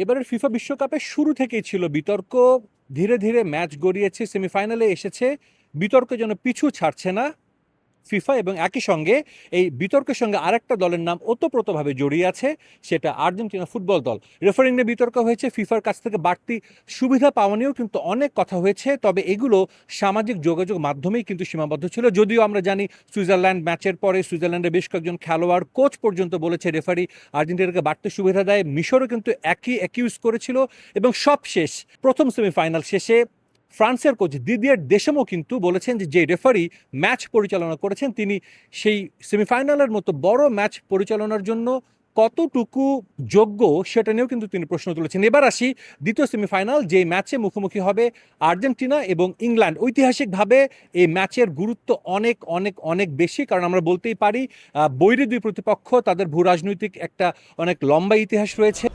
এবারের ফিফা বিশ্বকাপে শুরু থেকেই ছিল বিতর্ক। ধীরে ধীরে ম্যাচ গড়িয়েছে, সেমিফাইনালে এসেছে, বিতর্ক যেন পিছু ছাড়ছে না ফিফা। এবং একই সঙ্গে এই বিতর্কের সঙ্গে আরেকটা দলের নাম ওতপ্রোতভাবে জড়িয়ে আছে, সেটা আর্জেন্টিনা ফুটবল দল। রেফারিং নিয়ে বিতর্ক হয়েছে, ফিফার কাছ থেকে বাড়তি সুবিধা পাওয়া নিয়েও কিন্তু অনেক কথা হয়েছে, তবে এগুলো সামাজিক যোগাযোগ মাধ্যমেই কিন্তু সীমাবদ্ধ ছিল। যদিও আমরা জানি সুইজারল্যান্ড ম্যাচের পরে সুইজারল্যান্ডের বেশ কয়েকজন খেলোয়াড়, কোচ পর্যন্ত বলেছে রেফারি আর্জেন্টিনাকে বাড়তি সুবিধা দেয়। মিশরও কিন্তু একই অ্যাকিউজ করেছিল। এবং সব শেষ, প্রথম সেমিফাইনাল শেষে ফ্রান্সের কোচ দিদিয়ের দেশমও কিন্তু বলেছেন যে রেফারি ম্যাচ পরিচালনা করেছেন তিনি সেই সেমিফাইনালের মতো বড় ম্যাচ পরিচালনার জন্য কতটুকু যোগ্য সেটা নিয়েও কিন্তু তিনি প্রশ্ন তুলেছেন। এবার আসি দ্বিতীয় সেমিফাইনাল, যে ম্যাচে মুখোমুখি হবে আর্জেন্টিনা এবং ইংল্যান্ড। ঐতিহাসিকভাবে এই ম্যাচের গুরুত্ব অনেক অনেক অনেক বেশি, কারণ আমরা বলতেই পারি বৈরী দুই প্রতিপক্ষ, তাদের ভূ রাজনৈতিক একটা অনেক লম্বা ইতিহাস রয়েছে।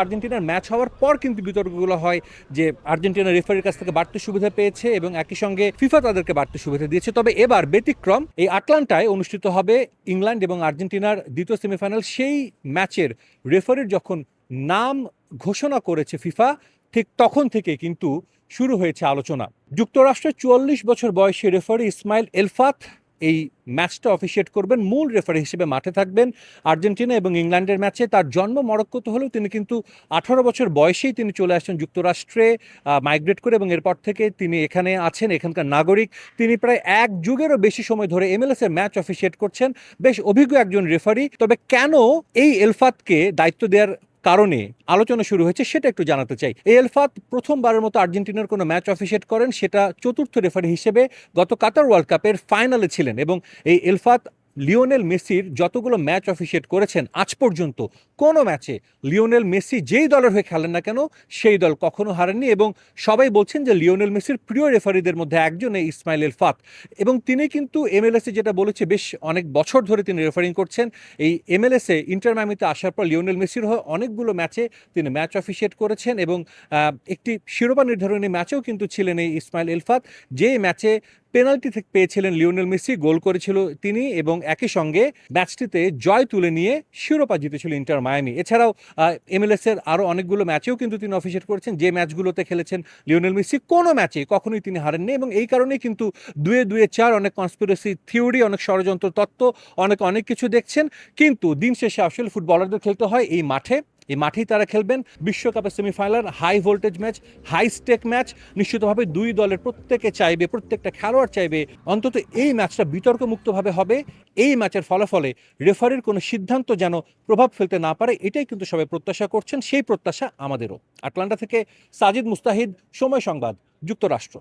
আর্জেন্টিনার ম্যাচ হওয়ার পর কিন্তু বিতর্কগুলো হয় যে আর্জেন্টিনা রেফারির কাছ থেকে বাড়তি সুবিধা পেয়েছে এবং একই সঙ্গে ফিফা তাদেরকে বাড়তি সুবিধা দিয়েছে। তবে এবার ব্যতিক্রম, এই আটলান্টায় অনুষ্ঠিত হবে ইংল্যান্ড এবং আর্জেন্টিনার দ্বিতীয় সেমিফাইনাল। সেই ম্যাচের রেফারির যখন নাম ঘোষণা করেছে ফিফা, ঠিক তখন থেকে কিন্তু শুরু হয়েছে আলোচনা। যুক্তরাষ্ট্রের 44 বছর বয়সী রেফারি ইসমাইল এলফাত এই ম্যাচটা অফিশিয়েট করবেন, মূল রেফারি হিসেবে মাঠে থাকবেন আর্জেন্টিনা এবং ইংল্যান্ডের ম্যাচে। তার জন্ম মরক্কোতে হলেও তিনি কিন্তু 18 বছর বয়সেই তিনি চলে আসছেন যুক্তরাষ্ট্রে মাইগ্রেট করে, এবং এরপর থেকে তিনি এখানে আছেন, এখানকার নাগরিক। তিনি প্রায় এক যুগেরও বেশি সময় ধরে MLS এর ম্যাচ অফিশিয়েট করছেন, বেশ অভিজ্ঞ একজন রেফারি। তবে কেন এই এলফাতকে দায়িত্ব দেওয়ার কারণে আলোচনা শুরু হয়েছে সেটা একটু জানাতে চাই। এই এলফাত প্রথমবারের মতো আর্জেন্টিনার কোনো ম্যাচ অফিশিয়েট করেন, সেটা চতুর্থ রেফারি হিসেবে গত কাতার ওয়ার্ল্ড কাপের ফাইনালে ছিলেন। এবং এই এলফাত লিওনেল মেসির যতগুলো ম্যাচ অফিশিয়েট করেছেন আজ পর্যন্ত কোনো ম্যাচে লিওনেল মেসি যেই দলের হয়ে খেলেন না কেন সেই দল কখনো হারেননি। এবং সবাই বলছেন যে লিওনেল মেসির প্রিয় রেফারিদের মধ্যে একজন এই ইসমাইল এলফাত। এবং তিনি কিন্তু MLS-এ, যেটা বলেছে, বেশ অনেক বছর ধরে তিনি রেফারিং করছেন। এই MLS-এ ইন্টার মায়ামিতে আসার পর লিওনেল মেসির হয়ে অনেকগুলো ম্যাচে তিনি ম্যাচ অফিশিয়েট করেছেন এবং একটি শিরোপা নির্ধারণী ম্যাচেও কিন্তু ছিলেন এই ইসমাইল এলফাত, যে ম্যাচে পেনাল্টি থেকে পেয়েছিলেন লিওনেল মেসি, গোল করেছিল তিনি, এবং একই সঙ্গে ম্যাচটিতে জয় তুলে নিয়ে শিরোপা জিতেছিল ইন্টার মায়ামি। এছাড়াও MLS-এর আরও অনেকগুলো ম্যাচেও কিন্তু তিনি অফিশিয়েট করেছেন, যে ম্যাচগুলোতে খেলেছেন লিওনেল মেসি কোনো ম্যাচে কখনোই তিনি হারেননি। এবং এই কারণেই কিন্তু দুয়ে দুয়ে চার, অনেক কনস্পিরেসি থিওরি, অনেক ষড়যন্ত্র তত্ত্ব, অনেক কিছু দেখছেন। কিন্তু দিন শেষে আসলে ফুটবলারদের খেলতে হয় এই মাঠে, এই মাঠেই তারা খেলবেন বিশ্বকাপের semifinal, high voltage match, high stake match. নিশ্চিতভাবে দুই দলের প্রত্যেকে চাইবে, প্রত্যেকটা খেলোয়াড় চাইবে অন্তত এই ম্যাচটা বিতর্কমুক্তভাবে হবে, এই ম্যাচের ফলাফলে রেফারির কোনো সিদ্ধান্ত যেন প্রভাব ফেলতে না পারে, এটাই কিন্তু সবাই প্রত্যাশা করছেন। সেই প্রত্যাশা আমাদেরও। আটলান্টা থেকে সাজিদ মুস্তাহিদ, সময় সংবাদ, যুক্তরাষ্ট্র।